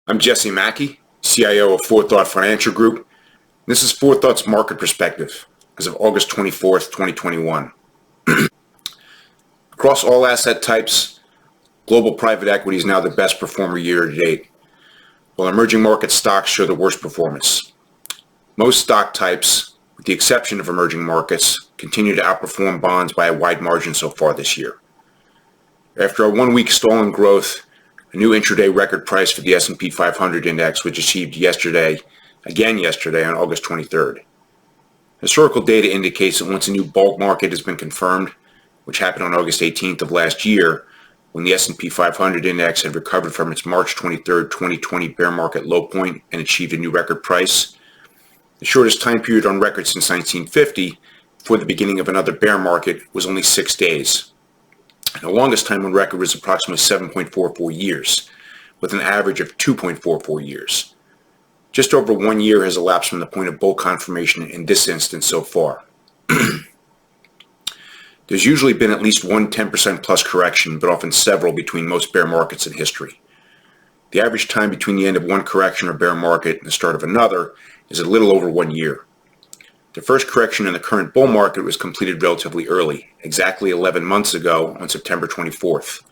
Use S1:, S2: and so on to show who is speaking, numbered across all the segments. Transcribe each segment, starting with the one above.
S1: I'm Jesse Mackey, CIO of 4Thought Financial Group. This is 4Thought's market perspective as of August 24th, 2021. Across all asset types, global private equity is now the best performer year to date, while emerging market stocks show the worst performance. Most stock types, with the exception of emerging markets, continue to outperform bonds by a wide margin so far this year. After a one-week stall in growth, a new intraday record price for the S&P 500 index was achieved yesterday on August 23rd. Historical data indicates that once a new bulk market has been confirmed, which happened on August 18th of last year, when the S&P 500 index had recovered from its March 23rd, 2020 bear market low point and achieved a new record price. The shortest time period on record since 1950 before the beginning of another bear market was only 6 days. And the longest time on record was approximately 7.44 years, with an average of 2.44 years. Just over 1 year has elapsed from the point of bull confirmation in this instance so far. There's usually been at least one 10% plus correction, but often several between most bear markets in history. The average time between the end of one correction or bear market and the start of another is a little over 1 year. The first correction in the current bull market was completed relatively early, exactly 11 months ago on September 24th.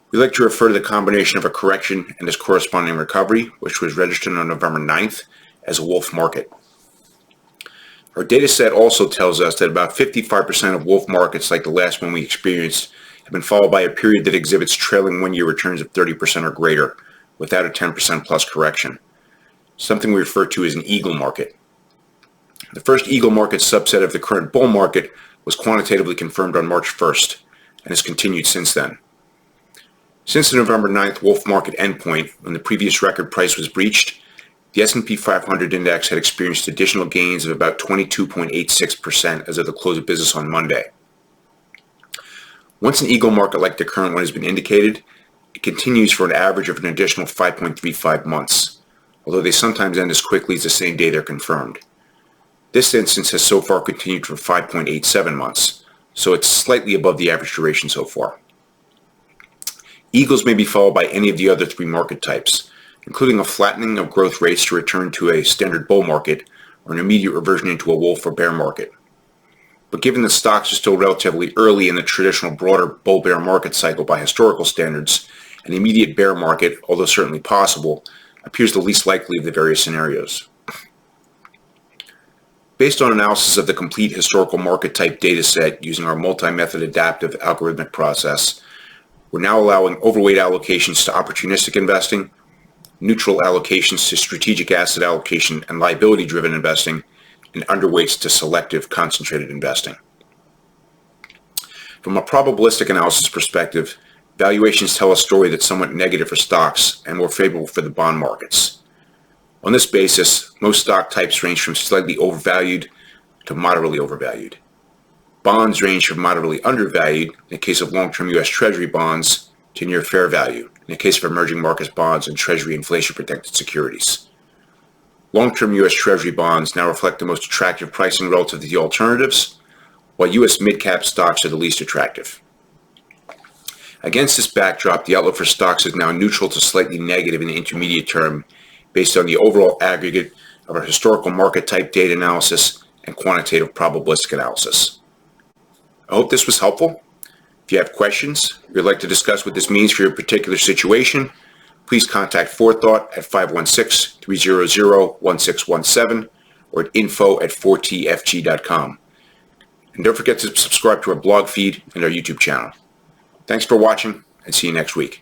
S1: We like to refer to the combination of a correction and its corresponding recovery, which was registered on November 9th, as a wolf market. Our data set also tells us that about 55% of wolf markets like the last one we experienced have been followed by a period that exhibits trailing 1 year returns of 30% or greater, without a 10% plus correction, something we refer to as an eagle market. The first eagle market subset of the current bull market was quantitatively confirmed on March 1st and has continued since then. Since the November 9th wolf market endpoint, when the previous record price was breached, the S&P 500 index had experienced additional gains of about 22.86% as of the close of business on Monday. Once an eagle market like the current one has been indicated, it continues for an average of an additional 5.35 months, although they sometimes end as quickly as the same day they're confirmed. This instance has so far continued for 5.87 months, so it's slightly above the average duration so far. Eagles may be followed by any of the other three market types, including a flattening of growth rates to return to a standard bull market or an immediate reversion into a wolf or bear market. But given that stocks are still relatively early in the traditional broader bull-bear market cycle by historical standards, an immediate bear market, although certainly possible, appears the least likely of the various scenarios. Based on analysis of the complete historical market type data set using our multi-method adaptive algorithmic process, we're now allowing overweight allocations to opportunistic investing, neutral allocations to strategic asset allocation and liability-driven investing, and underweights to selective concentrated investing. From a probabilistic analysis perspective, valuations tell a story that's somewhat negative for stocks and more favorable for the bond markets. On this basis, most stock types range from slightly overvalued to moderately overvalued. Bonds range from moderately undervalued, in the case of long-term U.S. Treasury bonds, to near fair value, in the case of emerging markets bonds and Treasury inflation-protected securities. Long-term U.S. Treasury bonds now reflect the most attractive pricing relative to the alternatives, while U.S. mid-cap stocks are the least attractive. Against this backdrop, the outlook for stocks is now neutral to slightly negative in the intermediate term based on the overall aggregate of our historical market type data analysis and quantitative probabilistic analysis. I hope this was helpful. If you have questions or you'd like to discuss what this means for your particular situation, please contact 4Thought at 516-300-1617 or at info@4tfg.com. And don't forget to subscribe to our blog feed and our YouTube channel. Thanks for watching, and see you next week.